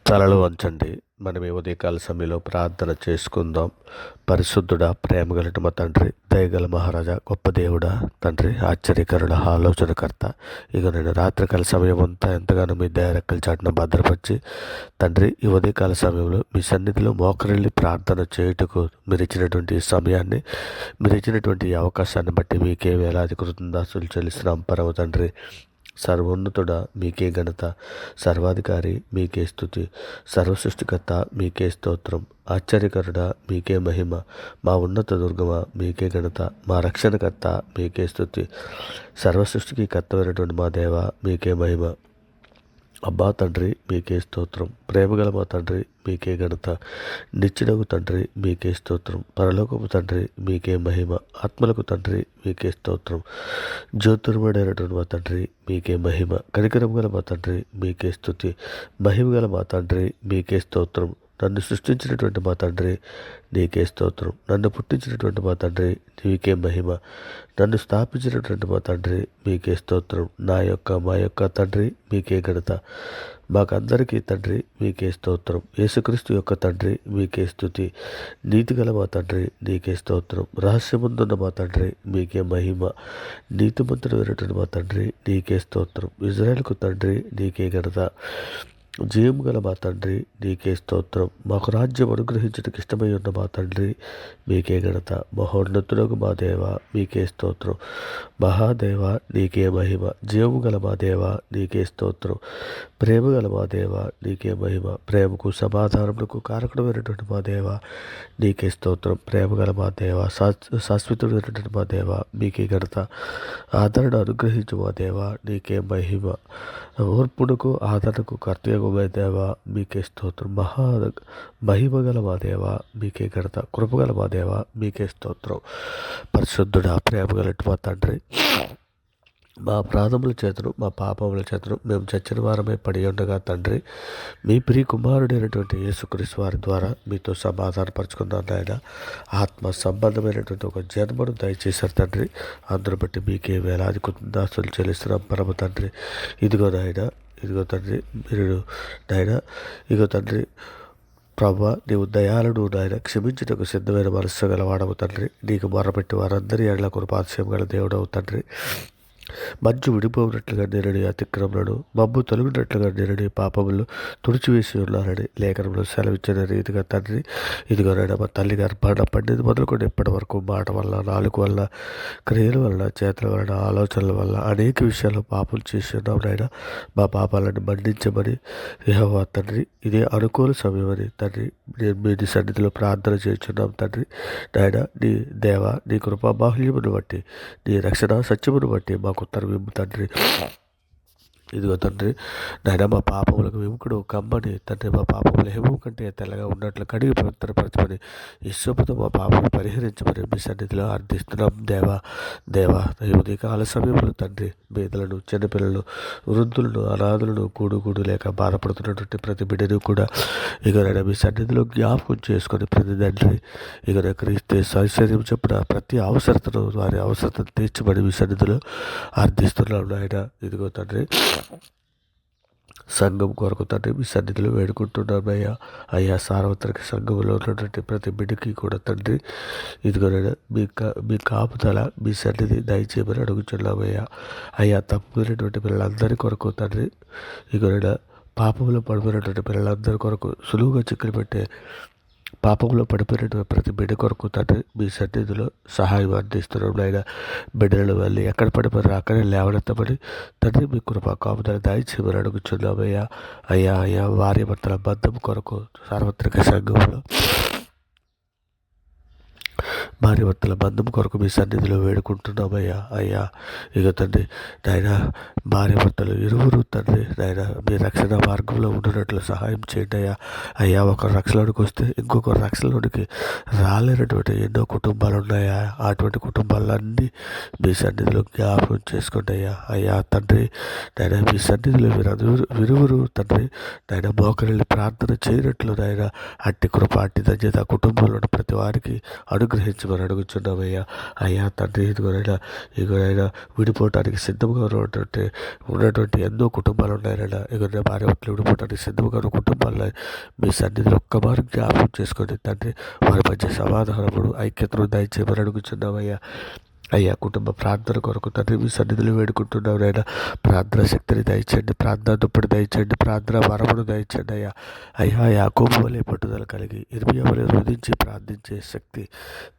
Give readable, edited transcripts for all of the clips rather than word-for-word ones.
తలలు వంచండి. మనం ఈ ఉదయకాల సమయంలో ప్రార్థన చేసుకుందాం. పరిశుద్ధుడా, ప్రేమగలటి మా తండ్రి, దయగల మహారాజా, గొప్ప దేవుడా, తండ్రి, ఆశ్చర్యకరుడ, ఆలోచనకర్త, ఇక నేను రాత్రికాల సమయం అంతా ఎంతగానో మీ దయరెక్కల చాటున భద్రపరిచి తండ్రి, ఈ ఉదయకాల సమయంలో మీ సన్నిధిలో మోకరిల్లి ప్రార్థన చేయుటకు మీరు ఇచ్చినటువంటి సమయాన్ని, మీరు ఇచ్చినటువంటి ఈ అవకాశాన్ని బట్టి మీకే వేలాది కృతజ్ఞతలు చెల్లిస్తున్నాం. పరమ తండ్రి, సర్వోన్నతుడా మీకే ఘనత, సర్వాధికారి మీకే స్తుతి, సర్వసృష్టికర్త మీకే స్తోత్రం, ఆశ్చర్యకరుడ మీకే మహిమ, మా ఉన్నత దుర్గమ మీకే ఘనత, మా రక్షణకర్త మీకే స్తుతి, సర్వసృష్టికి కర్తమైనటువంటి మా దేవ మీకే మహిమ. అబ్బా తండ్రి మీకే స్తోత్రం, ప్రేమగల మా తండ్రి మీకే ఘనత, నిత్యుడగు తండ్రి మీకే స్తోత్రం, పరలోకపు తండ్రి మీకే మహిమ, ఆత్మలకు తండ్రి మీకే స్తోత్రం, జ్యోతిర్మయుడైనటువంటి మా తండ్రి మీకే మహిమ, కనికరం గల మా తండ్రి మీకే స్తుతి, మహిమ గల మా తండ్రి మీకే స్తోత్రం, నన్ను సృష్టించినటువంటి మా తండ్రి నీకే స్తోత్రం, నన్ను పుట్టించినటువంటి మా తండ్రి నీకే మహిమ, నన్ను స్థాపించినటువంటి మా తండ్రి మీకే స్తోత్రం, మా యొక్క తండ్రి మీకే ఘనత, మాకందరికీ తండ్రి మీకే స్తోత్రం, యేసుక్రీస్తు యొక్క తండ్రి మీకే స్తుతి, నీతిగల మా తండ్రి నీకే స్తోత్రం, రహస్యముందున్న మా తండ్రి మీకే మహిమ, నీతిమంతుడు అయినటువంటి మా తండ్రి నీకే స్తోత్రం, ఇజ్రాయేలుకు తండ్రి నీకే ఘనత, జీవం గల మా తండ్రి నీకే స్తోత్రం, మాకు రాజ్యం అనుగ్రహించడానికి ఇష్టమై ఉన్న మా తండ్రి మీకే ఘనత, మహోన్నతులకు మా దేవ మీకే స్తోత్రం, మహాదేవ నీకే మహిమ, జీవము గల మా దేవ నీకే స్తోత్రం, ప్రేమ గల మా దేవ నీకే మహిమ, ప్రేమకు సమాధానములకు కారకుడమైనటువంటి మా దేవ నీకే స్తోత్రం, ప్రేమ గల మా దేవ శాశ్వతుడైనటువంటి మా దేవ మీకే ఘనత, ఆదరణ అనుగ్రహించు మా దేవ నీకే మహిమ, ఓర్పునకు ఆదరణకు కర్తవ్యమైన దేవ మీకే స్తోత్రం, మహిమగల మా దేవ మీకే ఘనత, కృపగల మా దేవ మీకే స్తోత్రం, పరిశుద్ధుడా, ప్రేమగలటి మా తండ్రి, మా అపరాధముల చేతను మా పాపముల చేతను మేము చచ్చిన వారమే పడి ఉండగా తండ్రి, మీ ప్రియ కుమారుడైనటువంటి యేసుక్రీస్తు వారి ద్వారా మీతో సమాధానపరచుకున్నాను నాయన. ఆత్మ సంబంధమైనటువంటి ఒక జన్మను దయచేశారు తండ్రి. అందరూ బట్టి మీకే వేలాది కృతజ్ఞతలు చెల్లిస్తున్నాం పరమ తండ్రి. ఇదిగో నాయన, ఇదిగో తండ్రి, మీరు నాయన, ఇదిగో తండ్రి ప్రభా, నీవు దయాళుడు నాయన, క్షమించుటకు సిద్ధమైన మనస్సు గలవాడవు తండ్రి. నీకు మొరపెట్టి వారందరి ఎడల కృపాతిశయం గల దేవుడవు తండ్రి. మంచు విడిపోయినట్లుగా నేరని అతిక్రమలను, మబ్బు తొలగినట్లుగా నేరని పాపములు తుడిచివేసి ఉన్నారని లేఖనంలో సెలవిచ్చిన రీతిగా తండ్రి, ఇదిగోనైనా మా తల్లి గర్భాన పండిది మొదలుకొని ఇప్పటి వరకు మాట వల్ల, నాలుగు వల్ల, క్రియల వల్ల, చేతుల వలన, ఆలోచనల వల్ల అనేక విషయాల్లో పాపం చేసి ఉన్నాం నాయన. మా పాపాలను మన్నించమని యెహోవా తండ్రి, ఇదే అనుకూల సమయమని తండ్రి నేను మీ సన్నిధిలో ప్రార్థన చేస్తున్నాం తండ్రి. నాయన, నీ దేవ, నీ కృపా బాహుల్యమును బట్టి, నీ రక్షణ సత్యమును బట్టి మాకు ఉత్తరం ఇవ్వు తండ్రి. ఇదిగో తండ్రి, నాయన, మా పాపములకు విముకుడు కమ్మని తండ్రి, మా పాపములు హేమము కంటే తెల్లగా ఉన్నట్లు కడిగి పవిత్రపరచమని, ఇష్టంతో మా పాపము పరిహరించమని మీ సన్నిధిలో అర్థిస్తున్నాం దేవా. ఈ ఉదయకాల సమయంలో తండ్రి, పేదలను, చిన్నపిల్లలను, వృద్ధులను, అనాథులను, కూడు లేక బాధపడుతున్నటువంటి ప్రతి బిడ్డను కూడా ఇక మీ సన్నిధిలో జ్ఞాపకం చేసుకొని ప్రతి తండ్రి, ఇక క్రీస్తే సౌశర్యం చెప్పిన ప్రతి అవసరతను, వారి అవసరతను తీర్చమని మీ సన్నిధిలో అర్థిస్తున్నాం నాయన. ఇదిగో తండ్రి, సంఘం కొరకు తండ్రి మీ సన్నిధిలో వేడుకుంటున్నాం అయ్యా. సార్వత్రిక సంఘంలో ఉన్నటువంటి ప్రతి బిడ్డకి కూడా తండ్రి, ఇదిగోనైనా మీ కాపుదల, మీ సన్నిధి దయచేయమని అడుగుతున్నామయ్యా. అయ్యా, తప్పిపోయినటువంటి పిల్లలందరి కొరకు తండ్రి, ఇదిగోనైనా పాపంలో పడిపోయినటువంటి పిల్లలందరి కొరకు సులువుగా చిక్కులు పెట్టే పాపంలో పడిపోయినటువంటి ప్రతి బిడ్డ కొరకు తండ్రి మీ సన్నిధిలో సహాయం అందిస్తున్నాం నాయన. బిడ్డలను వెళ్ళి ఎక్కడ పడిపోయారో అక్కడే లేవనెత్తమని తండ్రి మీ కృపా కాపుదల దయచేయమని అడుగుతున్నామయ్యా. అయ్యా, భార్య భర్తల బంధం కొరకు సార్వత్రిక సంఘంలో భార్యభర్తల బంధం కొరకు మీ సన్నిధిలో వేడుకుంటున్నామయ్యా. అయ్యా, ఇక తండ్రి నాయన, భార్యభర్తలు ఇరువురు తండ్రి నాయన మీ రక్షణ మార్గంలో ఉండినట్లు సహాయం చేయండి అయ్యా. ఒకరు రక్షణలోనికి వస్తే ఇంకొకరు రక్షణలోనికి రాలేనటువంటి ఎన్నో కుటుంబాలు ఉన్నాయా. అటువంటి కుటుంబాలన్నీ మీ సన్నిధిలో జ్ఞాపకం చేసుకోండి అయ్యా తండ్రి నాయన. మీ సన్నిధిలో విరువురు తండ్రి నాయన మోకరిల్లి ప్రార్థన చేయనట్లు నాయన అట్టి కృప, అట్టి ధన్యత కుటుంబంలో ప్రతి వారికి అనుగ్రహించమని దయచేయమని అడుగుచున్నామయ్యా. అయ్యా తండ్రి ఇదిగోనైనా విడిపోవటానికి సిద్ధంగా ఉన్నటువంటి ఎన్నో కుటుంబాలు ఉన్నాయనైనా ఇక భార్య భర్తలు విడిపోవటానికి సిద్ధంగా ఉన్న కుటుంబాలను మీ సన్నిధిలో ఒక్క మారు జ్ఞాపకం చేసుకోండి తండ్రి. వారి మధ్య సమాధానమును ఐక్యతను దయచేయమని అడుగుచున్నామయ్యా. అయ్యా కుటుంబ ప్రార్థన కొరకు తండ్రి మీ సన్నిధిలో వేడుకుంటున్నాం నాయన. ప్రార్థన శక్తిని దయచేయండి, ప్రార్థన దుప్పటి దయచేయండి, ప్రార్థన వరమును దయచేయండి అయ్యా. అయ్యా యాకోబు వలె పట్టుదల కలిగి ఇర్మియా వలె రోధించి ప్రార్థించే శక్తి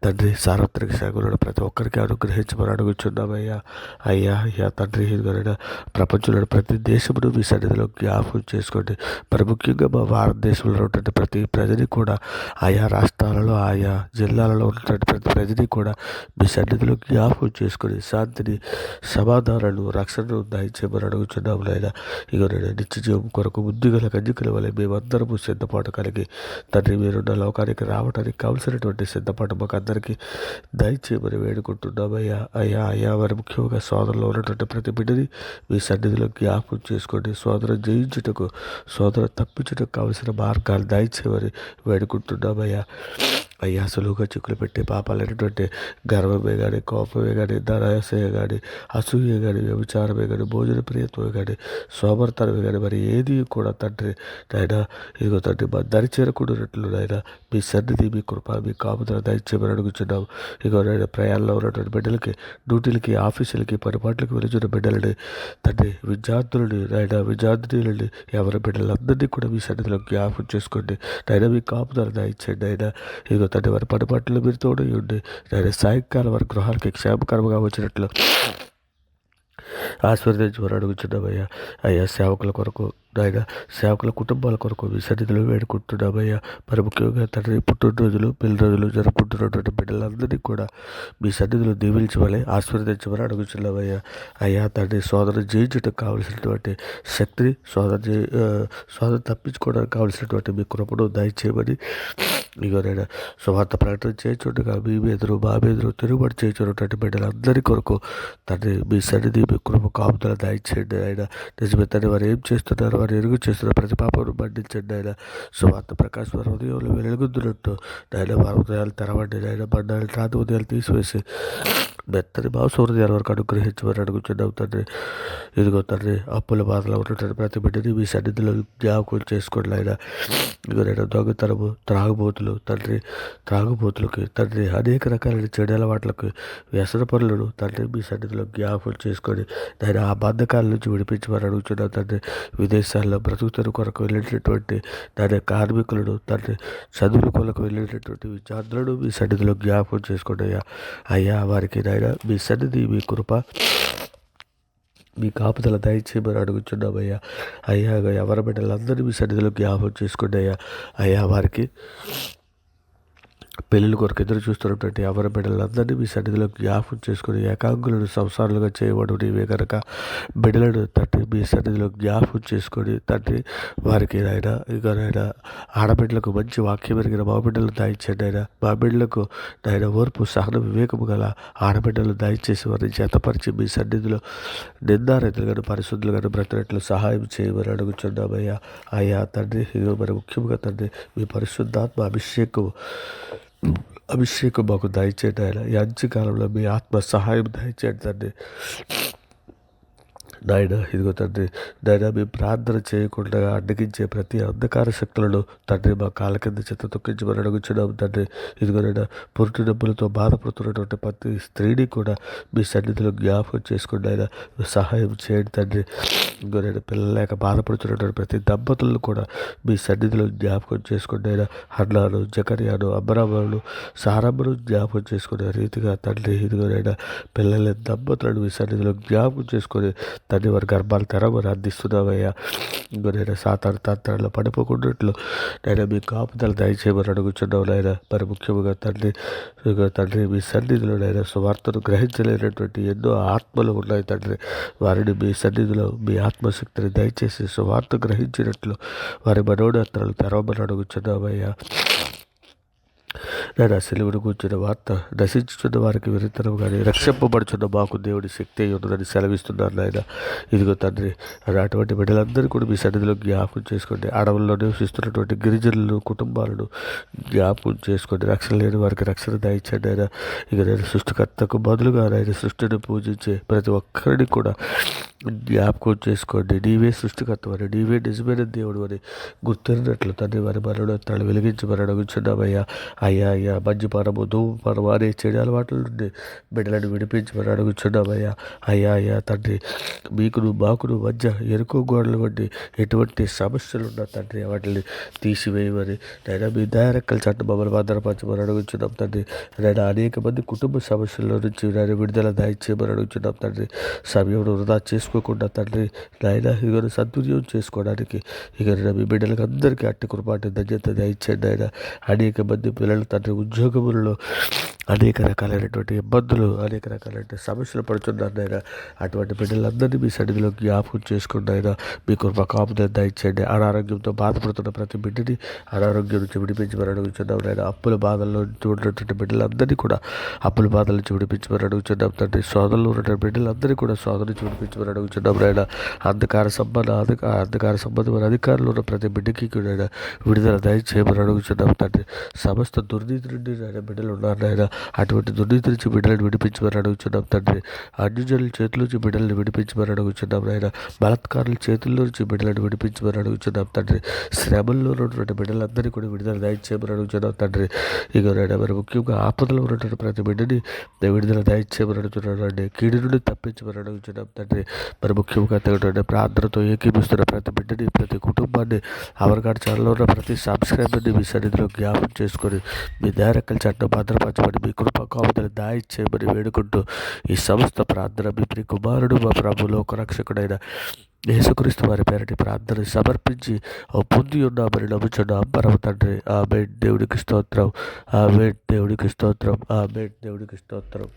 తండ్రి సార్వత్రిక సేవలను ప్రతి ఒక్కరికి అనుగ్రహించమని అడుగుచున్నామయ్యా. అయ్యా తండ్రి ఇదిగోనైనా ప్రపంచంలో ప్రతి దేశమును మీ సన్నిధిలో జ్ఞాపకం చేసుకోండి. మరి ముఖ్యంగా మా భారతదేశంలో ఉన్నటువంటి ప్రతి ప్రజని కూడా, ఆయా రాష్ట్రాలలో ఆయా జిల్లాలలో ఉన్నటువంటి ప్రతి ప్రజని కూడా మీ సన్నిధిలో జ్ఞాపకం చేసుకొని శాంతిని, సమాధానాలను, రక్షణను దయచేయమని అడుగుచున్నాము నాయన. ఇక నేను నిత్య జీవం కొరకు బుద్ధిగల కన్యకల వల్ల మేమందరము సిద్ధపాటు కలిగి తండ్రి మీరున్న లోకానికి రావడానికి కావలసినటువంటి సిద్ధపాటు మాకు అందరికీ దయచేయమని వేడుకుంటున్నామయ్యా. అయ్యా మరి ముఖ్యంగా సోదరులో ఉన్నటువంటి ప్రతి బిడ్డని మీ సన్నిధిలో జ్ఞాపకం చేసుకోండి. సోదరం జయించుటకు, సోదరం తప్పించుటకు కావలసిన మార్గాలు దయచేయమని వేడుకుంటున్నామయ్యా. అయ్యా సులువుగా చిక్కులు పెట్టే పాపాలైనటువంటి గర్వమే కానీ, కోపమే కానీ, ధనాశయ కానీ, అసూయ కానీ, వ్యభిచారమే కానీ, భోజన ప్రియత్వమే కానీ, సోమర్తనమే కానీ మరి ఏది కూడా తండ్రి నాయన ఇదిగో తండ్రి మా దరి చేరకూడనట్లు నాయన మీ సన్నిధి, మీ కృప, మీ కాపుదల దయచేయమని అడుగుచున్నాము. ఇగో నాయన ప్రయాణంలో ఉన్నటువంటి బిడ్డలకి, డ్యూటీలకి, ఆఫీసులకి, పనిపాట్లకి వెలుచున్న బిడ్డలని తండ్రి, విద్యార్థులని నాయన, విద్యార్థినులని ఎవరి బిడ్డలందరినీ కూడా మీ సన్నిధిలో జ్ఞాపకం చేసుకోండి నాయన. మీ కాపుదల దయచేయండి అయినా. ఇదిగో తండ్రి వారి పనిపాట్లు మీరు తోడయుండి నేను సాయంకాలం వారి గృహాలకి క్షేమకరంగా వచ్చినట్లు ఆశీర్వదించమని అడుగుచున్నామయ్యా. అయ్యా సేవకుల కొరకు నాయన, సేవకుల కుటుంబాల కొరకు మీ సన్నిధిలో వేడుకుంటున్నామయ్యా. మరి ముఖ్యంగా తండ్రి పుట్టినరోజులు, పెళ్లి రోజులు జరుపుకుంటున్నటువంటి బిడ్డలందరినీ కూడా మీ సన్నిధిలో దీవించమని, ఆశీర్వదించమని అడుగుచున్నామయ్యా. అయ్యా తండ్రి సోదరు జయించడానికి కావలసినటువంటి శక్తిని, సోదరు తప్పించుకోవడానికి కావలసినటువంటి మీ కృపను దయచేయమని ఇగోనైనా సువార్త ప్రకటన చేయించుండగా మీ మీదరు మా మీదరు తిరుగుబడి చేయించున్నటువంటి బిడ్డలందరి కొరకు తండ్రి మీ సన్నిధి, మీ కృప కాపుదల దయచేయండి ఆయన. నిజమే తండ్రి వారు ఏం చేస్తున్నారు, వారు ఎరుగు చేస్తున్న ప్రతి పాపను బంధించండి ఆయన. సువార్త ప్రకాశం వారి ఉదయంలో వెలుగుతున్నట్టు నాయన వారి ఉదయాలు తెరవండి నాయన. బండాలు రాతి ఉదయాలు తీసివేసి మెత్తని హృదయాల వరకు అనుగ్రహించమని అడుగుతున్నాం తండ్రి. ఇదిగో తండ్రి అప్పుల బాధలో ఉన్నటువంటి ప్రతి బిడ్డని మీ సన్నిధిలో జ్ఞాపకం చేసుకోండి ఆయన. ఇదిగో నేను దొంగతనము, త్రాగుబోతులకి తండ్రి అనేక రకాలైన చెడు అలవాట్లకు, వ్యసన పనులను తండ్రి మీ సన్నిధిలో జ్ఞాపకం చేసుకొని నేను ఆ బంధకాల నుంచి విడిపించమని అడుగుతున్నాను తండ్రి. విదేశాల్లో బ్రతుకుతెరు కొరకు వెళ్ళేటటువంటి దాని కార్మికులను తండ్రి, చదువుల కొరకు వెళ్ళేటటువంటి విద్యార్థులను మీ సన్నిధిలో జ్ఞాపకం చేసుకోండి అయ్యా. వారికి నాయన మీ సన్నిధి, మీ కృప, మీ కాపుదల దయచేయమని అడుగుచున్నామయ్యా. అయ్యా ఎవరి బిడ్డలందరినీ మీ సన్నిధిలో జ్ఞాపకం చేసుకోండి అయ్యా. వారికి పెళ్ళిళ్ళ కొరకు ఎదురు చూస్తున్నటువంటి ఎవరి బిడ్డలందరినీ మీ సన్నిధిలో జ్ఞాపకం చేసుకుని ఏకాంగులను సంసారాలుగా చేయబడు నీవే కనుక బిడ్డలను తండ్రి మీ సన్నిధిలో జ్ఞాపకం చేసుకొని తండ్రి వారికి నాయన ఆడబిడ్డలకు మంచి వాక్యం ఎరిగిన మా బిడ్డలు దయచేయండి ఆయన. మా బిడ్డలకు నాయన ఓర్పు, సహనం, వివేకము గల ఆడబిడ్డలు దయచేసి వారిని చేతపరిచి మీ సన్నిధిలో నిందారైతులు కానీ పరిశుద్ధులు కానీ బ్రతినట్లు సహాయం చేయమని అడుగుచున్నామయ్యా. అయ్యా తండ్రి ఇదిగో మరి ముఖ్యంగా తండ్రి మీ పరిశుద్ధాత్మ అభిషేకం మాకు దయచేయండి ఆయన. ఈ అంచు కాలంలో మీ ఆత్మ సహాయం దయచేయండి తండ్రి నాయన. ఇదిగో తండ్రి నాయన మేము ప్రార్థన చేయకుండా అడ్డగించే ప్రతి అంధకార శక్తులను తండ్రి మా కాళ్ళ కింద చెత్త తొక్కించమని అడుగుచున్నాము తండ్రి. ఇదిగోనైనా పురుటి డబ్బులతో బాధపడుతున్నటువంటి ప్రతి స్త్రీని కూడా మీ సన్నిధిలో జ్ఞాపకం చేసుకోండి ఆయన. సహాయం చేయండి తండ్రి. ఇంకోనైనా పిల్లలు లేక బాధపడుతున్నటువంటి ప్రతి దంపతులను కూడా మీ సన్నిధిలో జ్ఞాపకం చేసుకోండి ఆయన. హన్నాను, జకర్యాను, అమ్మరామను, సారమ్మను జ్ఞాపకం చేసుకునే రీతిగా తండ్రి ఇదిగోనైనా పిల్లల దంపతులను మీ సన్నిధిలో జ్ఞాపకం చేసుకొని తండ్రి వారి గర్భాలు తెరవని అందిస్తున్నామయ్యా. ఇంకోనైనా సాతాను తంత్రాల్లో పడిపోకున్నట్లు నేను మీ కాపుదల దయచేయమని అడుగుచున్నావు నాయన. మరి ముఖ్యంగా తండ్రి మీ సన్నిధిలో నైనా సువార్తను గ్రహించలేనటువంటి ఎన్నో ఆత్మలు ఉన్నాయి తండ్రి. వారిని మీ సన్నిధిలో మీ ఆత్మశక్తిని దయచేసి సువార్త గ్రహించినట్లు వారి మనోనేత్రాలు తెరవమని అడుగుచున్నామయ్యా. నేను సిలువను కూర్చున్న వార్త నశించుచున్న వారికి విరితనం కానీ రక్షింపబడుచున్న మాకు దేవుడి శక్తి ఉన్నదని సెలవిస్తున్నారు నాయన. ఇదిగో తండ్రి, అటువంటి బిడ్డలందరూ కూడా మీ సన్నిధిలో జ్ఞాపకం చేసుకోండి. అడవుల్లో నివసిస్తున్నటువంటి గిరిజనులను కుటుంబాలను జ్ఞాపకం చేసుకోండి. రక్షణ లేని వారికి రక్షణ దయచండి ఆయన. ఇక నేను సృష్టికర్తకు బదులుగా ఆయన సృష్టిని పూజించే ప్రతి ఒక్కరిని కూడా జ్ఞాపకం చేసుకోండి. నీవే సృష్టికర్త అని, నీవే నిజమైన దేవుడు అని గుర్తిరినట్లు తండ్రి వారి మరణోత్తరాలు వెలిగించమని అడుగుచున్నామయ్యా. అయ్యా అయ్యా మద్యపానము, ధూమపానము అనే చెడు అలవాట్ల నుండి బిడ్డలను విడిపించమని అడుగుచున్నామయ్యా. అయ్యా అయ్యా తండ్రి, మీకును మాకును మధ్య ఎరుకో గోడల వంటి ఎటువంటి సమస్యలు ఉన్న తండ్రి వాటిని తీసివేయమని నైనా మీ దయారెక్కల చట్టం మమ్మల్ని భద్రపరచమని అడుగుచున్నాం తండ్రి. నైనా అనేక మంది కుటుంబ సమస్యల నుంచి నేను విడుదల దయచేయమని అడుగుచున్నాం తండ్రి. సమయం వృధా చేసుకోకుండా తండ్రి నాయన ఇక సద్వినియోగం చేసుకోవడానికి ఇక మీ బిడ్డలకు అందరికీ అట్టి కృపాటి ధన్యత దయచేయండి ఆయన. అనేక మంది పిల్లలు తండ్రి ఉద్యోగములలో అనేక రకాలైనటువంటి ఇబ్బందులు, అనేక రకాలైన సమస్యలు పడుతున్నారు నాయన. అటువంటి బిడ్డలందరినీ మీ సన్నిధిలో జ్ఞాపకం చేసుకుని ఆయన మీ కృప కాపుదల దయచేయండి. అనారోగ్యంతో బాధపడుతున్న ప్రతి బిడ్డని అనారోగ్యం నుంచి విడిపించమని అడుగుతున్నాం నాయన. అప్పుల బాధల్లో ఉన్నటువంటి బిడ్డలందరినీ కూడా అప్పుల బాధల నుంచి విడిపించమని అడుగుతున్నాం తండ్రి. సోదరులు ఉన్నటువంటి బిడ్డలందరినీ కూడా సోదరు నుంచి విడిపించమని అడుగుతున్నాం నాయన. అంధకార సంబంధమైన అధికారులు ఉన్న ప్రతి బిడ్డకి కూడా విడుదల దయచేయమని అడుగుతున్నాం తండ్రి. సమస్త దుర్నీతి నుండి నాయన బిడ్డలు ఉన్నారు నాయన. అటువంటి దుర్నీతి నుంచి బిడ్డలను విడిపించమని అడుగుతున్నాం తండ్రి. అన్యజనుల చేతుల నుంచి బిడ్డలను విడిపించమని అడుగుతున్నాం నాయన. బలాత్కారుల చేతుల్లో నుంచి బిడ్డలను విడిపించమని అడుగుతున్నాం తండ్రి. శ్రమల్లో ఉన్నటువంటి బిడ్డలందరినీ కూడా విడుదల దయచేయమని అడుగుతున్నాం తండ్రి. ఇక నాయన మరి ముఖ్యంగా ఆపదలో ఉన్నటువంటి ప్రతి బిడ్డని విడుదల దయచేయమని అడుగుతున్నాడు అండి. కీడు నుండి తప్పించమని అడుగుతున్నాం తండ్రి. మరి ముఖ్యంగా తగినటువంటి ప్రార్థనతో ఏకీపిస్తున్న ప్రతి బిడ్డని, ప్రతి కుటుంబాన్ని, అవరగాడి ఛానల్లో ఉన్న ప్రతి సబ్స్క్రైబర్ని మీ సన్నిధిలో జ్ఞాపకం చేసుకొని మీ దయారెక్కల చట్టం భద్రపరచమని మీ కృప కాపుదల దాయిచ్చేయమని వేడుకుంటూ ఈ సమస్త ప్రార్థన మీ ప్రియ కుమారుడు మా ప్రభు లోకరక్షకుడైన యేసుక్రీస్తు వారి పేరటి ప్రార్థన సమర్పించి పొంది ఉన్నామని నమ్ముచున్నాం పరమ తండ్రి. ఆమేన్. దేవుడికి స్తోత్రం. ఆమేన్. దేవుడికి స్తోత్రం. ఆమేన్. దేవుడికి స్తోత్రం.